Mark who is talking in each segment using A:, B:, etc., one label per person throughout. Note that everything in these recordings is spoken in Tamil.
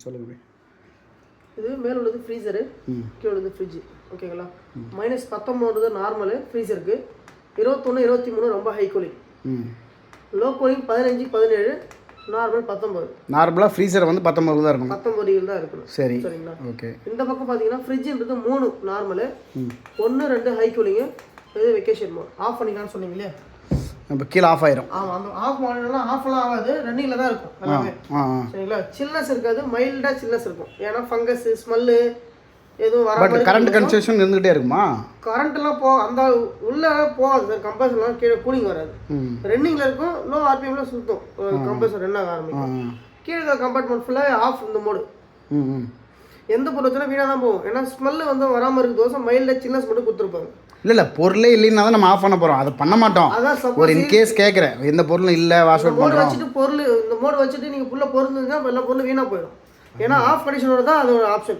A: சொல்லுங்க.
B: இது மேலே உள்ளது ஃப்ரீசரு, கீழே உள்ளது ஃப்ரிட்ஜு. ஓகேங்களா? -19 நார்மலு ஃப்ரீசருக்கு, 21 23 ரொம்ப high cooling, low cooling 15 17, normal 19.
A: நார்மலாக ஃப்ரீசர் வந்து 19 தான் இருக்கும்.
B: 19 டிகிரி தான் இருக்கணும்.
A: சரி,
B: சரிங்களா?
A: ஓகே.
B: இந்த பக்கம் பார்த்தீங்கன்னா ஃப்ரிட்ஜுன்றது 3 நார்மலு, 1 2 ஹை கூலிங்கு, இது வெக்கேஷன் மோட். ஆஃப் பண்ணிக்கலாம்னு சொன்னீங்க இல்லையா?
A: இப்போ கீழே ஆஃப் ஆயிரும்.
B: ஆமாம், அந்த ஆஃப் மாடலாம் ஆஃப்லாம் ஆகாது, ரன்னிங்கில் தான் இருக்கும் எல்லாமே. சரிங்களா? சில்னஸ் இருக்காது, மைல்டாக சில்னஸ் இருக்கும். ஏன்னா ஃபங்கஸ் ஸ்மெல்லு எதுவும் வர மாதிரி.
A: கரண்ட் கன்செஷன் இருந்துகிட்டே இருக்குமா?
B: கரண்ட்லாம் அந்த உள்ளே போகாது சார். கம்ப்ரஸர்லாம் கீழே கூலிங் வராது, ரன்னிங்கில் இருக்கும். லோ ஆர்பிஎம்ல சுற்றும் கம்ப்ரஸர் ரன் ஆக ஆரம்பிக்கும். கீழே கம்பார்ட்மெண்ட் ஃபுல்லாக ஆஃப் இந்த மோடு. எந்த பொருள் வச்சாலும் வீணாக தான் போகும். ஏன்னா ஸ்மெல்லு வந்து வராமல் இருக்குது தோசை, மைல்டாக சில்னஸ் மட்டும் கொடுத்துருப்பாங்க.
A: இல்லை பொருளே இல்லைன்னா தான் நம்ம ஆஃப் பண்ண போகிறோம், அதை பண்ண மாட்டோம். ஒரு இன்கேஸ் கேட்குறேன், எந்த பொருளும் இல்லை வாஷ் அவுட்
B: பண்ணுறோம் வச்சுட்டு பொருள் இந்த மோடு வச்சுட்டு நீங்கள் ஃபுல்லாக பொருள் இருந்தால் எல்லா பொருளும் வீணாக போயிடும். ஏன்னா ஆஃப் கண்டிஷனோட தான் அது ஒரு ஆப்ஷன்.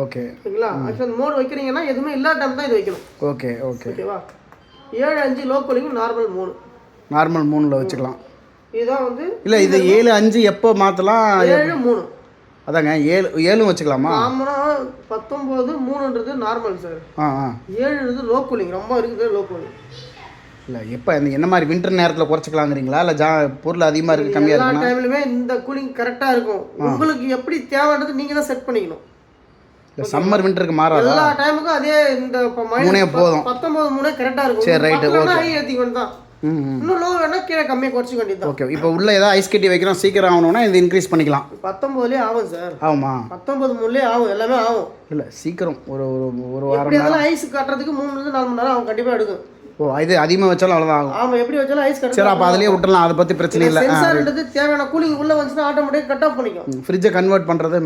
A: ஓகே,
B: ஓகேங்களா? ஆக்சுவலாக இந்த மோடு வைக்கிறீங்கன்னா எதுவுமே இல்லாத டைம் தான் இது வைக்கணும்.
A: ஓகே ஓகே
B: ஓகேவா? 7 5 லோ கூலிங், நார்மல் 3.
A: நார்மல் 3ல் வச்சுக்கலாம்.
B: இதுதான் வந்து
A: இல்லை இது 7 5 எப்போ மாற்றலாம்?
B: 7 3
A: அதாங்க 7 வச்சுக்கலாமா?
B: ஆமாம், 19 3ன்றது நார்மல் சார். 7ன்றது லோ கூலிங், ரொம்ப இருக்குது லோ கூலிங்.
A: இல்லை எப்போ என்ன மாதிரி வின்டர் நேரத்தில் குறைச்சிக்கலாங்கிறீங்களா? இல்லை பொருள் அதிகமாக இருக்குது கம்மியாக
B: எல்லா டைம்லையுமே இந்த கூலிங் கரெக்டாக இருக்கும். உங்களுக்கு எப்படி தேவைன்றது நீங்கள் தான் செட் பண்ணிக்கணும்.
A: இல்லை சம்மர் வின்டருக்கு மாறாது,
B: எல்லா டைமுக்கும் அதே இந்த
A: 3 போதும்.
B: 19 3 கரெக்டாக இருக்கும்.
A: சரி, ரைட்டு, ஓகே.
B: ஹை ஏற்றிக்கணும் தான், இன்னும் லோ வேணா கீழே கம்மியாக குறைச்சிக்க வேண்டியது தான்.
A: ஓகே. இப்போ உள்ள ஏதாவது ஐஸ் கட்டி வைக்கிறோம், சீக்கிரம் ஆகணும்னா இது இன்க்ரீஸ் பண்ணிக்கலாம்.
B: 19லேயே ஆகும் சார்.
A: ஆகுமா?
B: 19 3லேயே ஆகும், எல்லாமே ஆகும்.
A: இல்லை சீக்கிரம் ஒரு
B: வாரம் நேரம் ஐஸ் கட்டுறதுக்கு 3 4 மணி நேரம் ஆகும் கண்டிப்பாக எடுக்கும்.
A: ஓ, இது அதிகமாக வச்சாலும் அவ்வளோதான் ஆகும்.
B: ஆமாம், எப்படி வச்சாலும் ஐஸ் கட்டு.
A: சரி, அப்போ அதிலேயே விட்டுலாம், அதை பற்றி பிரச்சனை இல்லை.
B: சென்சார்ன்றது தேவையான கூலிங் உள்ளே வந்துச்சுன்னா ஆட்டோமேட்டிக் கட் ஆஃப் பண்ணிக்கும்.
A: ஃப்ரிட்ஜை கன்வெர்ட் பண்ணுறது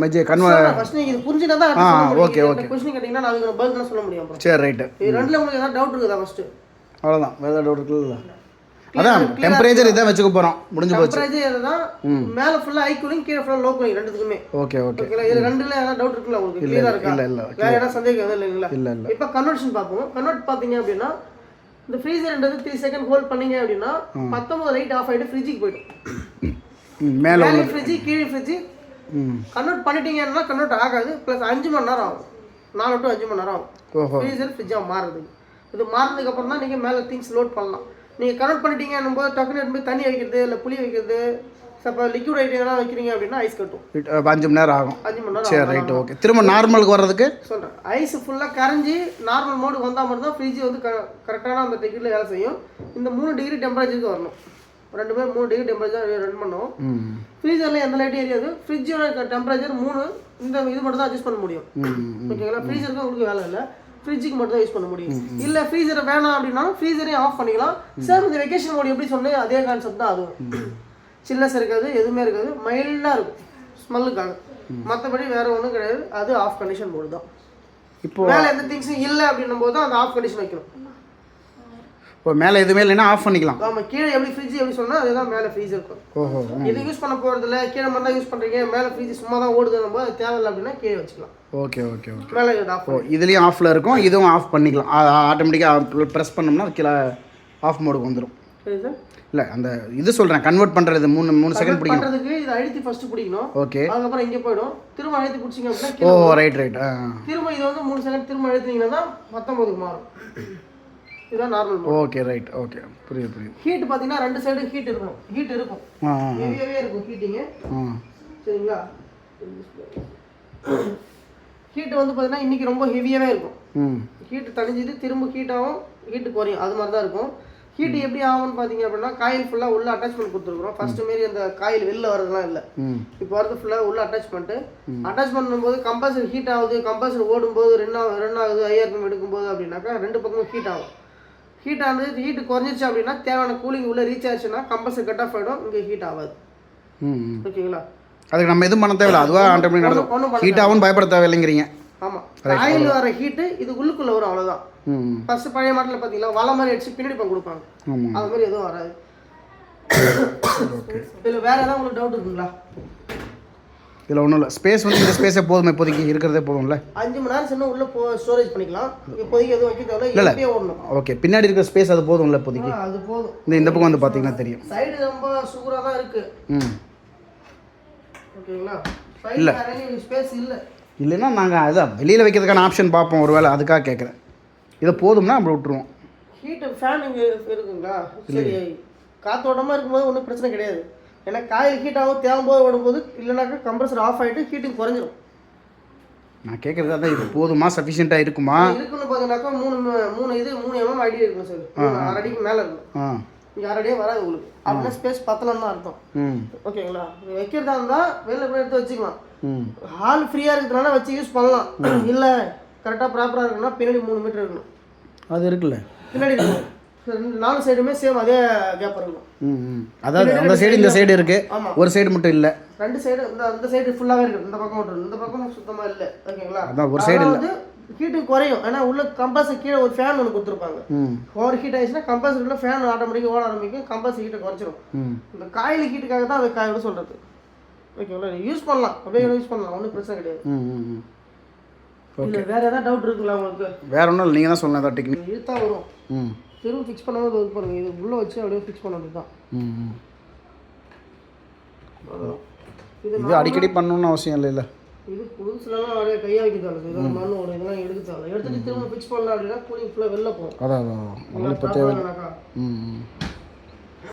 B: ஃபர்ஸ்ட் நீங்கள் இது புரிஞ்சுனா தான்
A: ஓகே ஓகே
B: கொஸ்டின் கேட்டிங்கன்னா நான் அதுக்கு பதில் தான் சொல்ல முடியும்.
A: சரி, ரைட்டு.
B: இது ரெண்டில் உங்களுக்கு ஏதாவது டவுட் இருக்குதா? ஃபஸ்ட்டு
A: அவ்வளோதான், வேறு டவுட் இருக்குல்ல? அதான் டெம்பரேச்சர் இதான் வச்சுக்க போகிறோம், முடிஞ்சு போச்சு.
B: டெம்பரேச்சர் இதுதான், மேலே ஃபுல்லாக ஹை கூலிங், கீழே ஃபுல்லாக லோ கூலிங், ரெண்டுத்துக்குமே.
A: Okay okay.
B: இது ரெண்டுல ஏதாவது டவுட் இருக்குல்ல உங்களுக்கு? கிளியராக இருக்கா?
A: இல்லை இல்லை,
B: வேறு ஏதாவது சந்தேகம் எதுவும் இல்லைங்களா?
A: இல்லை இல்லை.
B: இப்போ கன்வர்ஷன் பார்ப்போம். கன்வெர்ட் பார்த்தீங்க அப்படின்னா இந்த ஃப்ரீசர்ன்றது 3 செகண்ட் ஹோல்ட் பண்ணீங்க அப்படின்னா 19 லைட் ஆஃப் ஆகிட்டு ஃப்ரிட்ஜுக்கு போய்டும். மேலே ஃப்ரிட்ஜு கீழே ஃப்ரிட்ஜு கன்வெர்ட் பண்ணிட்டீங்கன்னா கன்வெர்ட் ஆகாது. ப்ளஸ் 5 மணி நேரம் ஆகும், 4 to 5 மணி நேரம் ஆகும் ஃப்ரீசர் ஃப்ரிட்ஜாக மாறுறதுக்கு. இது மாறினதுக்கப்புறம் தான் நீங்கள் மேலே திங்ஸ் லோட் பண்ணலாம். நீங்கள் கன்வெர்ட் பண்ணிட்டீங்கன்னும் போது டக்குனு எடுத்து தண்ணி வைக்கிறது, இல்லை புளி வைக்கிறது, இப்போ லிக்விட் ஐட்டம் எதனா வைக்கிறீங்க அப்படின்னா ஐஸ் கட்டும்.
A: 5 மணி நேரம் ஆகும்.
B: 5 மணி நேரம்.
A: சரி, ரைட், ஓகே. திரும்ப நார்மலுக்கு வர்றதுக்கு
B: சொல்கிறேன். ஐஸ் ஃபுல்லாக கரைஞ்சி நார்மல் மோடு வந்தால் மட்டும் தான் ஃப்ரிட்ஜ் வந்து கரெக்டான அந்த டிகிரியில் வேலை செய்யும். இந்த 3 டிகிரி டெம்பரேச்சருக்கு வரணும். 3 டிகிரி டெம்பரேச்சர் ரன் பண்ணும். ஃப்ரீசரில் எந்த லைட்டும் எரியாது. ஃப்ரிட்ஜோட டெம்பரேச்சர் 3, இந்த இது மட்டும் தான் அட்ஜஸ்ட் பண்ண முடியும். ஓகேங்களா? ஃப்ரீசருக்கு உங்களுக்கு வேலை இல்லை, ஃப்ரிட்ஜுக்கு மட்டும் தான் யூஸ் பண்ண முடியும். இல்லை ஃப்ரீசரை வேணாம் அப்படின்னாலும் ஃப்ரீசரையும் ஆஃப் பண்ணிக்கலாம். சார் இந்த வெக்கேஷன் மோடு எப்படி சொன்னேன் அதே கான்செப்ட் தான் அதுவும். சில்னஸ் இருக்காது, எதுவுமே இருக்காது, மைல்டாக இருக்கும் ஸ்மெல்லுக்காக. மற்றபடி வேறு ஒன்றும் கிடையாது. அது ஆஃப் கண்டிஷன் மோடு தான். இப்போ மேலே எந்த திங்ஸும் இல்லை அப்படின்னும் போது தான் அந்த ஆஃப் கண்டிஷன் வைக்கணும்.
A: இப்போ மேலே எதுவுமே இல்லைன்னா ஆஃப் பண்ணிக்கலாம்.
B: ஆமாம், கீழே எப்படி ஃப்ரிட்ஜ் எப்படி சொன்னால் அதே தான் மேலே ஃப்ரீஸ் இருக்கும்.
A: ஓஹோ,
B: இது யூஸ் பண்ண போகிறதில்ல, கீழே மட்டும் தான் யூஸ் பண்ணுறீங்க, மேலே ஃப்ரிட்ஜ் சும்மா தான் ஓடுதுன்னும் போது அது தேவையில்லை அப்படின்னா கீழே வச்சுக்கலாம்.
A: Okay okay okay.
B: மேலே ஆஃப்.
A: இதுலேயும் ஆஃபில் இருக்கும், இதுவும் ஆஃப் பண்ணிக்கலாம். ஆட்டோமேட்டிக்காக ப்ரெஸ் பண்ணோம்னா கீழே ஆஃப் மோடுக்கு வந்துடும்.
B: சரி சார்.
A: இல்லை அந்த இது சொல்கிறேன், கன்வெர்ட் பண்ணுறது 3 செகண்ட் பிடிக்கும்.
B: பண்ணுறதுக்கு இதை அழுத்தி ஃபஸ்ட்டு பிடிக்கணும்.
A: ஓகே.
B: அதுக்கப்புறம் இங்கே போய்டும், திரும்ப அழுத்தி பிடிச்சிங்க அப்படின்னா.
A: ஓ, ரைட் ரைட்.
B: திரும்ப இது வந்து 3 செகண்ட் திரும்ப அழுத்திங்கன்னா தான் 19க்கு மாறும். இதுதான் நார்மல்.
A: ஓகே, ரைட், ஓகே, புரியுது.
B: ஹீட் பார்த்தீங்கன்னா 2 சைடு ஹீட் இருக்கணும். ஹீட் இருக்கும், ஹெவியாகவே இருக்கும் ஹீட்டிங்கு. சரிங்களா? ஹீட் வந்து பார்த்தீங்கன்னா இன்றைக்கி ரொம்ப ஹெவியாகவே இருக்கும். ஹீட்டு தணிஞ்சிட்டு திரும்ப ஹீட் ஆகும், ஹீட்டு குறையும், அது மாதிரி தான் இருக்கும். ஹீட் எப்படி ஆகும்னு பார்த்தீங்க அப்படின்னா காயில் ஃபுல்லாக உள்ள அட்டாச்மெண்ட் கொடுத்துருக்குறோம். ஃபர்ஸ்ட் மாரி அந்த காயில் வெளில வரதுலாம் இல்லை, இப்போ வரது ஃபுல்லாக உள்ள அட்டாச்மெண்ட்டு. அட்டாச் பண்ணும்போது கம்பல்சரி ஹீட் ஆகுது. கம்பல்சரி ஓடும்போது ரன் ஆகுது, ஐஆர்பிஎம் எடுக்கும்போது அப்படின்னாக்கா 2 பக்கமும் ஹீட் ஆகும். ஹீட் ஆனது ஹீட்டு குறைஞ்சிருச்சு அப்படின்னா தேவையான கூலிங் உள்ளே ரீச் ஆச்சுன்னா கம்பல்சரி கட் ஆஃப் ஆகிடும், இங்கே ஹீட் ஆகாது. ஓகேங்களா?
A: அதுக்கு நம்ம எதுவும் பண்ண தேவையில்லை, அதுவாக ஆட்டோமேட்டிக் நடக்கும். ஹீட் ஆகும் பயப்பட தேவையில்லைங்கிறீங்க.
B: ஆமாம், காயில் வர ஹீட்டு இது உள்ளுக்குள்ளே வரும், அவ்வளோதான். ஃபர்ஸ்ட் பழைய மாடலில் பார்த்தீங்கன்னா வலை மாதிரி அடிச்சு பின்னாடி பண்ண கொடுப்பாங்க, அது மாதிரி எதுவும் வராது. இதில் வேறு ஏதாவது உங்களுக்கு டவுட் இருக்குங்களா?
A: இதில் ஒன்றும் இல்லை, ஸ்பேஸ் வந்து இந்த ஸ்பேஸே போதும், இப்போதைக்கு இருக்கிறதே போதும்ல.
B: 5 மணி நேரம் சின்ன உள்ள ஸ்டோரேஜ் பண்ணிக்கலாம். இப்போதைக்கு எதுவும் வைக்க தேவையில்ல, இப்படியே ஓடணும்.
A: ஓகே, பின்னாடி இருக்கிற ஸ்பேஸ் அது போதும்ல இப்போதைக்கு?
B: அது போதும்.
A: இந்த பக்கம் வந்து பார்த்தீங்கன்னா தெரியும்,
B: சைடு ரொம்ப சூப்பராக தான் இருக்குது. ஓகேங்களா?
A: இல்லை
B: ஸ்பேஸ் இல்லை.
A: இல்லைன்னா நாங்கள் அதான் வெளியில் வைக்கிறதுக்கான ஆப்ஷன் பார்ப்போம் ஒரு வேளை, அதுக்காக கேட்குறேன். இதை போதும்னா அப்படி விட்டுருவோம்.
B: ஹீட்டு ஃபேன் இங்கே இருக்குங்களா? சரி, காற்றோட்டமாக இருக்கும்போது ஒன்றும் பிரச்சனை கிடையாது. ஏன்னா காயில் ஹீட் ஆகும் தேவைம்போது ஓடும்போது, இல்லைனாக்கா கம்ப்ரஸர் ஆஃப் ஆகிட்டு ஹீட்டிங் குறைஞ்சிரும்.
A: நான் கேட்குறது அதான், இது போதுமா, சஃபிஷியண்ட்டாக இருக்குமா?
B: இருக்குன்னு பார்த்தீங்கன்னாக்கா 3 mm ஐடி இருக்கும் சார். 6 அடிக்கு மேலே இருக்கும். 6 அடியே வராது உங்களுக்கு. அப்படின்னா ஸ்பேஸ் பத்தலன்னு தான் அர்த்தம். ஓகேங்களா? வைக்கிறதா இருந்தால் வெளில போய் எடுத்து வச்சுக்கலாம். ஹால் ஃப்ரீயாக இருக்கிறதுனால வச்சு யூஸ் பண்ணலாம். இல்லை கரெக்டாக ப்ராப்பராக இருக்குன்னா பின்னாடி 3 மீட்டர் இருக்கணும்.
A: அது இருக்குல்ல பின்னாடி
B: இருக்கும். 4 சைடுமே சேம் அதே கேப் இருக்கும்.
A: அதாவது அந்த சைடு இந்த சைடு இருக்கு, ஒரு சைடு மட்டும் இல்லை.
B: 2 சைடு அந்த சைடு ஃபுல்லாகவே இருக்குது. இந்த பக்கம் மட்டும் இந்த பக்கம் சுத்தமாக இல்லை. ஓகேங்களா?
A: அதான் ஒரு சைடு
B: வந்து ஹீட்டிங் குறையும். ஏன்னா உள்ள கம்ப்ரஸர் கீழே ஒரு ஃபேன் ஒன்று கொடுத்துருப்பாங்க. ஓவர் ஹீட் ஆயிடுச்சுன்னா கம்ப்ரஸருக்குள்ள ஃபேன் ஆட்டோமேட்டிக்காக ஓட ஆரம்பிக்கும். கம்ப்ரஸர் ஹீட்டை குறைச்சிரும். இந்த காயில் ஹீட்டுக்காக தான் அது காயோட சொல்கிறது. ஓகேங்களா? யூஸ் பண்ணலாம், அப்படியே யூஸ் பண்ணலாம், ஒன்றும் பிரச்சனை கிடையாது. இல்லை வேறு ஏதாவது டவுட் இருக்குங்களா உங்களுக்கு?
A: வேற ஒன்றும் இல்லை, நீங்கள் தான் சொல்லலாம். ஏதாவது டெக்னிக்
B: இழுத்தா வரும். திரும்ப ஃபிக்ஸ் பண்ணாமல் இது பாருங்க, இது உள்ளே வச்சு அப்படியே ஃபிக்ஸ் பண்ண வேண்டியது தான்.
A: இது அடிக்கடி பண்ணணும்னு அவசியம் இல்லைல்ல.
B: இது புதுசுலாம் அப்படியே கையாக வைக்கிறதால இதெல்லாம் மண் ஓடும், இதெல்லாம் எடுக்கிறதால எடுத்துட்டு திரும்ப ஃபிக்ஸ் பண்ணலாம் அப்படின்னா கூலிங் ஃபுல்லாக வெளில போகும்.
A: அதான் உங்களுக்கு தேவை.